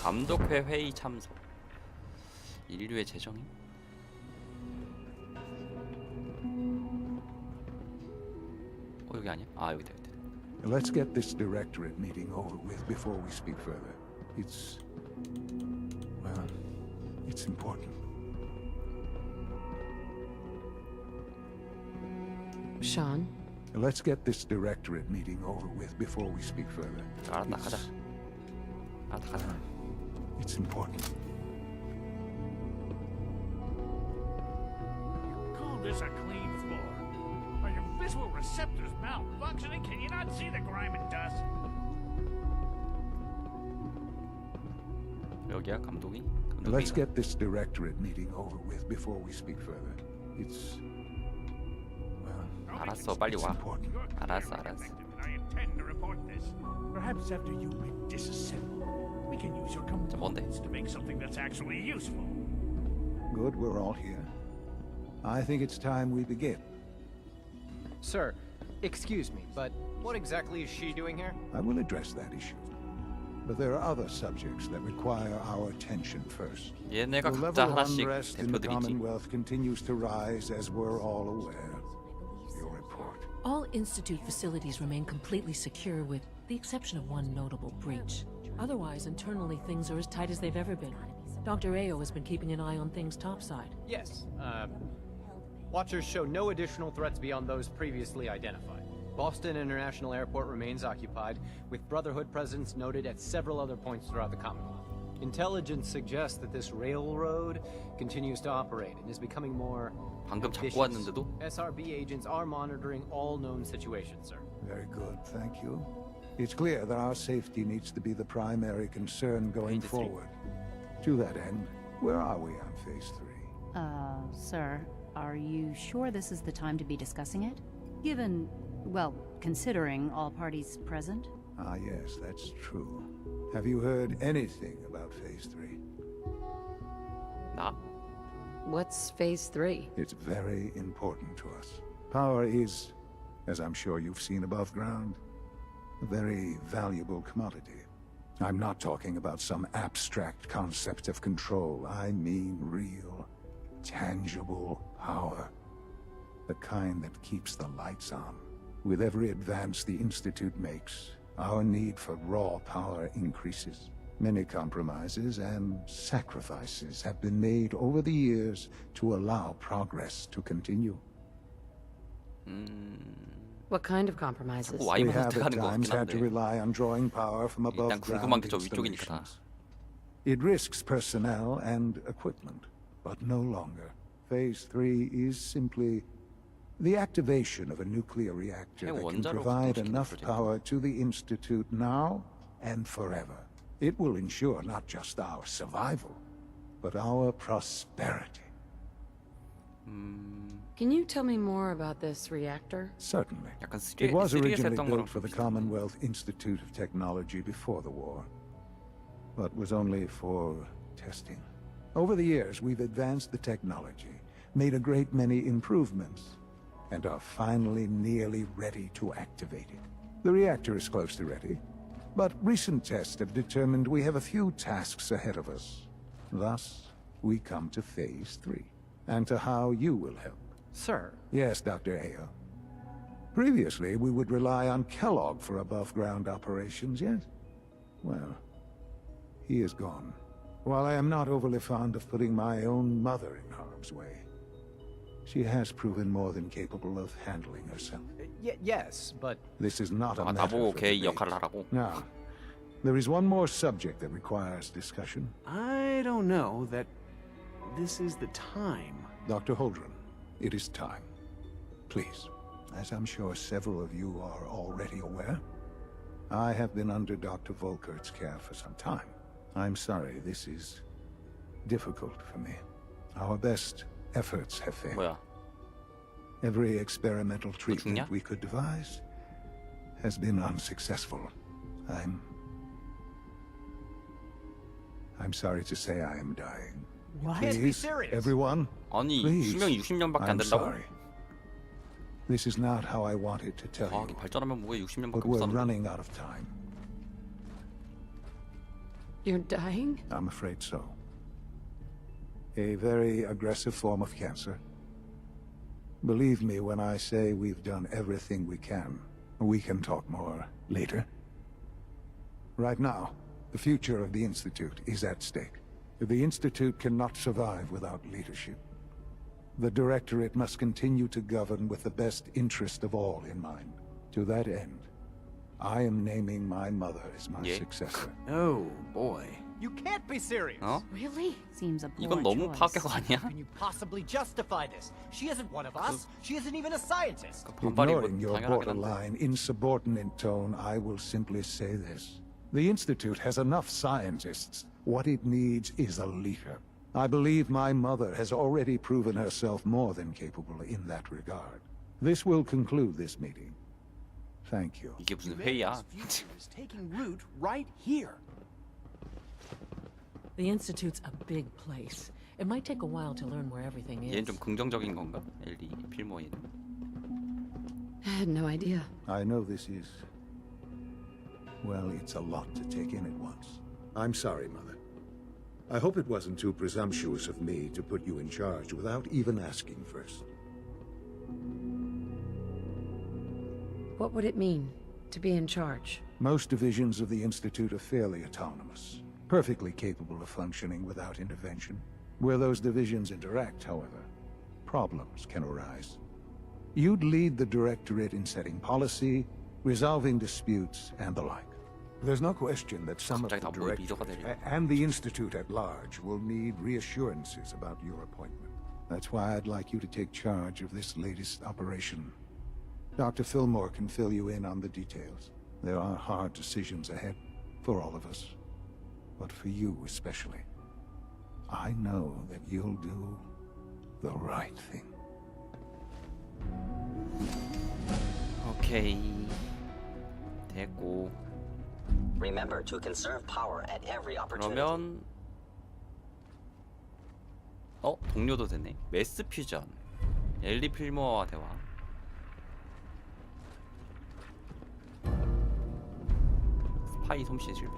감독회 회의 참석. 인류의 재정이? 여기 아니야? 아 여기다 여기다. Let's get this directorate meeting over with before we speak further. It's important. Sean? Let's get this directorate meeting over with before we speak further. 알았다 가자. 알았다 가자. It's important. Call this a clean floor? Are your visual receptors malfunctioning? Can you not see the grime and dust? 여기야 감독이? Let's get this directorate meeting over with before we speak further. It's 알았어 빨리 와. important. You're 알았어 clearly 알았어. affected, and I intend to report this. Perhaps after you disassemble, we can use your 뭔데? components to make something that's actually useful. Good, we're all here. I think it's time we begin. Sir, excuse me, but what exactly is she doing here? I will address that issue. But there are other subjects that require our attention first. 얘네가 The 각자 level of 하나씩 unrest in the 대표들이지. Commonwealth continues to rise as we're all aware. Your report. All Institute facilities remain completely secure with the exception of one notable breach. Otherwise, internally, things are as tight as they've ever been. Dr. Ayo has been keeping an eye on things topside. Yes, Watchers show no additional threats beyond those previously identified. Boston International Airport remains occupied, with Brotherhood presence noted at several other points throughout the Commonwealth. Intelligence suggests that this railroad continues to operate and is becoming more 방금 잡고 vicious. 왔는데도 SRB agents are monitoring all known situations, sir. Very good, thank you. It's clear that our safety needs to be the primary concern going Phase 3. forward. To that end, where are we on Phase 3? Sir, are you sure this is the time to be discussing it? Given, well, considering all parties present? Ah, yes, that's true. Have you heard anything about Phase 3? 나 What's Phase 3? It's very important to us. Power is, as I'm sure you've seen above ground, a very valuable commodity. I'm not talking about some abstract concept of control. I mean real, tangible power. The kind that keeps the lights on. With every advance the Institute makes, our need for raw power increases. Many compromises and sacrifices have been made over the years to allow progress to continue. What kind of compromises? 자꾸 We 와이만 have at 선택하는 것 times 같긴 had to 한데 rely on drawing power from above 일단 궁금한 ground 게 저 위쪽이니까 다. installations. It risks personnel and equipment, but no longer. Phase 3 is simply the activation of a nuclear reactor that can 원자로 provide 구동시키는 enough 프로젝트. power to the Institute now and forever. It will ensure not just our survival, but our prosperity. Can you tell me more about this reactor? Certainly. 약간 It was 3D에서 originally 했던 거랑 built for the 좀 비슷한 Commonwealth Institute of Technology before the war, but was only for testing. Over the years, we've advanced the technology, made a great many improvements, and are finally nearly ready to activate it. The reactor is close to ready, but recent tests have determined we have a few tasks ahead of us. Thus, we come to Phase 3, and to how you will help. Sir, Yes, Dr. Ayo. Previously, we would rely on Kellogg for above-ground operations, yes? Well, he is gone. While I am not overly fond of putting my own mother in harm's way, she has proven more than capable of handling herself. yes, but This is not a 아, matter 나보고 for 걔 debate. 역할을 하라고? Now, there is one more subject that requires discussion. I don't know that this is the time. Dr. Holdren, it is time. Please, as I'm sure several of you are already aware, I have been under Dr. Volkert's care for some time. I'm sorry this is difficult for me. Our best efforts have failed. 뭐야? Every experimental treatment 죽냐? we could devise has been unsuccessful. I'm sorry to say I am dying. What? Can't be Please, serious. everyone, 아니 please. 수명이 60년밖에 안 I'm 된다고? sorry. This is not how I wanted to tell 과학이 you, 발전하면 뭐에 but 60년밖에 못 we're 사는 거야? running out of time. You're dying? I'm afraid so. A very aggressive form of cancer. Believe me when I say we've done everything we can. We can talk more later. Right now, the future of the Institute is at stake. The Institute cannot survive without leadership. The Directorate must continue to govern with the best interest of all in mind. To that end, I am naming my mother as my Yeah. successor. Oh, boy. You can't be serious! 어? Really? Seems a poor 이건 너무 choice. 파격 아니야? Can you possibly justify this? She isn't one of us. She isn't even a scientist. 반발이 뭐 Ignoring your 당연하긴 한데. borderline, insubordinate tone, I will simply say this. The Institute has enough scientists. What it needs is a leader. I believe my mother has already proven herself more than capable in that regard. This will conclude this meeting. Thank you. 이게 무슨 회의야? future is taking root right here. The Institute's a big place. It might take a while to learn where everything 얘는 is. 좀 긍정적인 건가? 엘리 필모인. I had no idea. I know this is... well, it's a lot to take in at once. I'm sorry, Mother. I hope it wasn't too presumptuous of me to put you in charge without even asking first. What would it mean to be in charge? Most divisions of the Institute are fairly autonomous, perfectly capable of functioning without intervention. Where those divisions interact, however, problems can arise. You'd lead the Directorate in setting policy, resolving disputes, and the like. There's no question that some of the 갑자기 다 뭐 리더가 Directorate 되려. and the Institute at large will need reassurances about your appointment. That's why I'd like you to take charge of this latest operation. Dr. Fillmore can fill you in on the details. There are hard decisions ahead for all of us, but for you especially. I know that you'll do the right thing. 오케이. 됐고. Remember to conserve power at every opportunity. 그러면 동료도 되네. 메스 퓨전. 엘리 필모어와 대화. 스파이 솜씨 실패.